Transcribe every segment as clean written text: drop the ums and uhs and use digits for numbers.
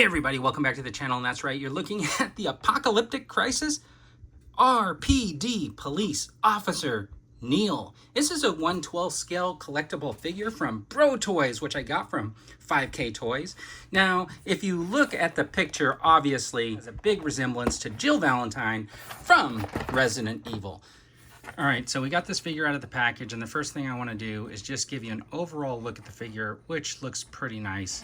Hey everybody, welcome back to the channel, and that's right, you're looking at the Apocalyptic Crisis RPD Police Officer Neil. This is a 1/12 scale collectible figure from BroToys, which I got from 5kToys. Now, if you look at the picture, obviously, there's a big resemblance to Jill Valentine from Resident Evil. All right, so we got this figure out of the package, and the first thing I want to do is just give you an overall look at the figure, which looks pretty nice.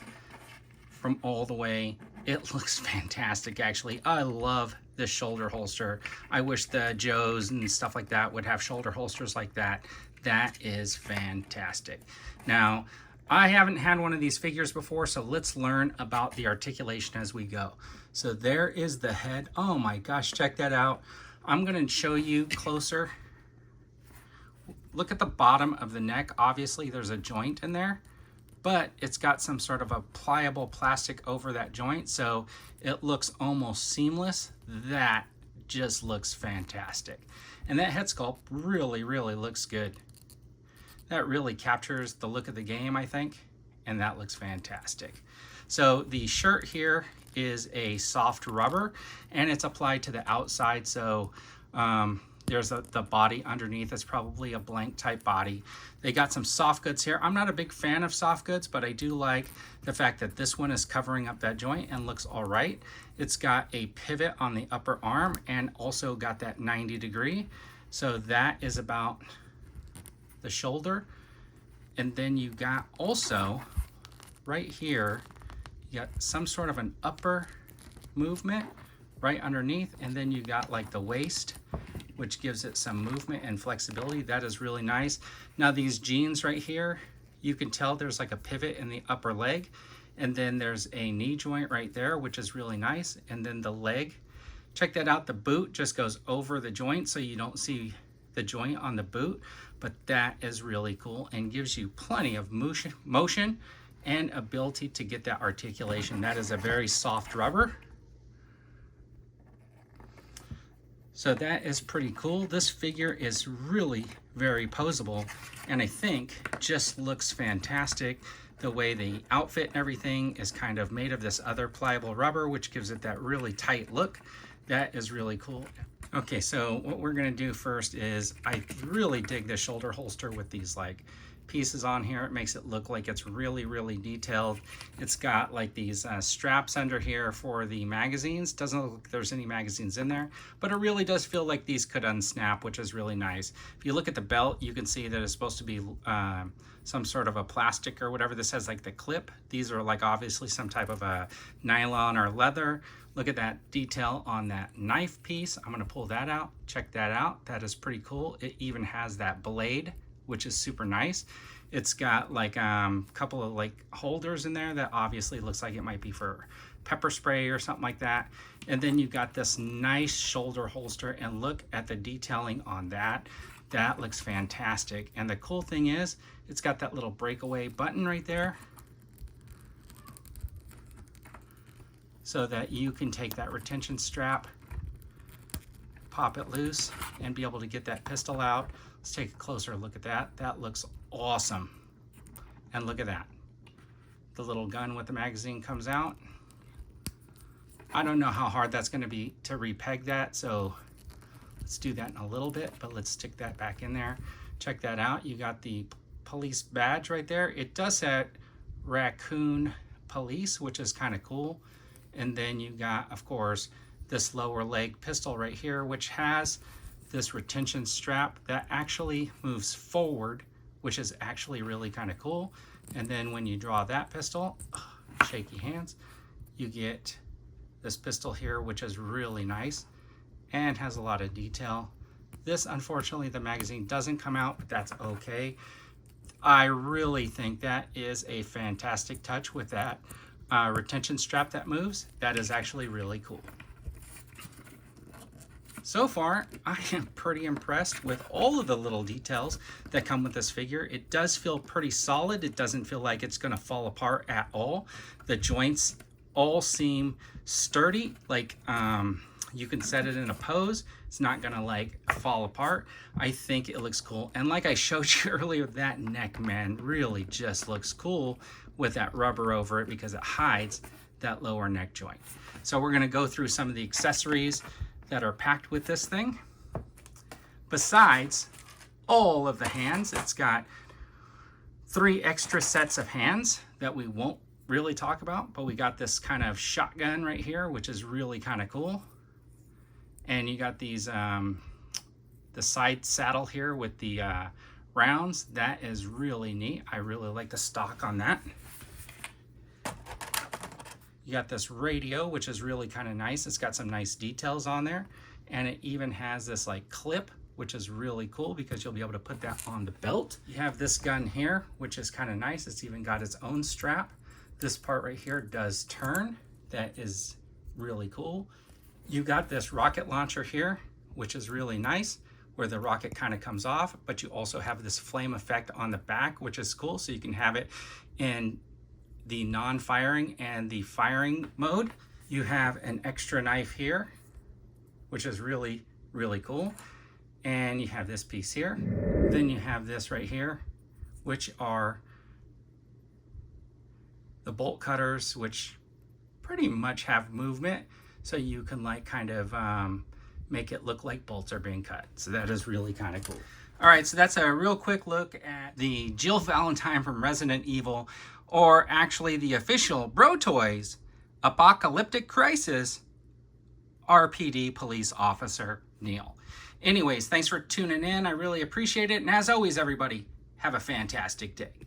From all the way, it looks fantastic. Actually, I love this shoulder holster. I wish the Joes and stuff like that would have shoulder holsters like that. That is fantastic. Now, I haven't had one of these figures before, so let's learn about the articulation as we go. So there is the head. Oh my gosh, check that out. I'm going to show you closer. Look at the bottom of the neck. Obviously, there's a joint in there, but it's got some sort of a pliable plastic over that joint, so it looks almost seamless. That just looks fantastic. And that head sculpt really looks good. That really captures the look of the game, I think, and that looks fantastic. So the shirt here is a soft rubber, and it's applied to the outside, so there's the body underneath. It's probably a blank type body. They got some soft goods here. I'm not a big fan of soft goods, but I do like the fact that this one is covering up that joint and looks all right. It's got a pivot on the upper arm and also got that 90-degree. So that is about the shoulder. And then you got also right here, you got some sort of an upper movement right underneath, and then you got like the waist, which gives it some movement and flexibility. That is really nice. Now these jeans right here, you can tell there's like a pivot in the upper leg, and then there's a knee joint right there, which is really nice. And then the leg, check that out. The boot just goes over the joint, so you don't see the joint on the boot, but that is really cool and gives you plenty of motion and ability to get that articulation. That is a very soft rubber. So that is pretty cool. This figure is really very posable, and I think just looks fantastic. The way the outfit and everything is kind of made of this other pliable rubber, which gives it that really tight look. That is really cool. Okay, so what we're gonna do first is, I really dig this shoulder holster with these like pieces on here. It makes it look like it's really detailed. It's got like these straps under here for the magazines. Doesn't look like there's any magazines in there, but it really does feel like these could unsnap, which is really nice. If you look at the belt, you can see that it's supposed to be some sort of a plastic or whatever. This has like the clip. These are like obviously some type of a nylon or leather. Look at that detail on that knife piece. I'm gonna pull that out. Check that out. That is pretty cool. It even has that blade, which is super nice. It's got like a couple of like holders in there that obviously looks like it might be for pepper spray or something like that. And then you've got this nice shoulder holster, and look at the detailing on that. That looks fantastic. And the cool thing is, it's got that little breakaway button right there, so that you can take that retention strap, pop it loose, and be able to get that pistol out. Let's take a closer look at that. That looks awesome. And look at that. The little gun with the magazine comes out. I don't know how hard that's gonna be to repeg that, so let's do that in a little bit, but let's stick that back in there. Check that out. You got the police badge right there. It does say Raccoon Police, which is kind of cool. And then you got, of course, this lower leg pistol right here, which has this retention strap that actually moves forward, which is actually really kind of cool. And then when you draw that pistol, shaky hands, you get this pistol here, which is really nice and has a lot of detail. This, unfortunately, the magazine doesn't come out, but that's okay. I really think that is a fantastic touch with that retention strap that moves. That is actually really cool. So far, I am pretty impressed with all of the little details that come with this figure. It does feel pretty solid. It doesn't feel like it's gonna fall apart at all. The joints all seem sturdy, like you can set it in a pose. It's not gonna like fall apart. I think it looks cool. And like I showed you earlier, that neck, man, really just looks cool with that rubber over it because it hides that lower neck joint. So we're gonna go through some of the accessories that are packed with this thing. Besides all of the hands, it's got 3 extra sets of hands that we won't really talk about, but we got this kind of shotgun right here, which is really kind of cool. And you got these, the side saddle here with the rounds. That is really neat. I really like the stock on that. You got this radio, which is really kind of nice. It's got some nice details on there. And it even has this like clip, which is really cool because you'll be able to put that on the belt. You have this gun here, which is kind of nice. It's even got its own strap. This part right here does turn. That is really cool. You got this rocket launcher here, which is really nice, where the rocket kind of comes off, but you also have this flame effect on the back, which is cool. So you can have it in the non-firing and the firing mode. You have an extra knife here, which is really, really cool. And you have this piece here. Then you have this right here, which are the bolt cutters, which pretty much have movement. So you can like kind of make it look like bolts are being cut. So that is really kind of cool. All right, so that's a real quick look at the Jill Valentine from Resident Evil, or actually the official BroToys Apocalyptic Crisis RPD Police Officer Neil. Anyways, thanks for tuning in. I really appreciate it. And as always, everybody, have a fantastic day.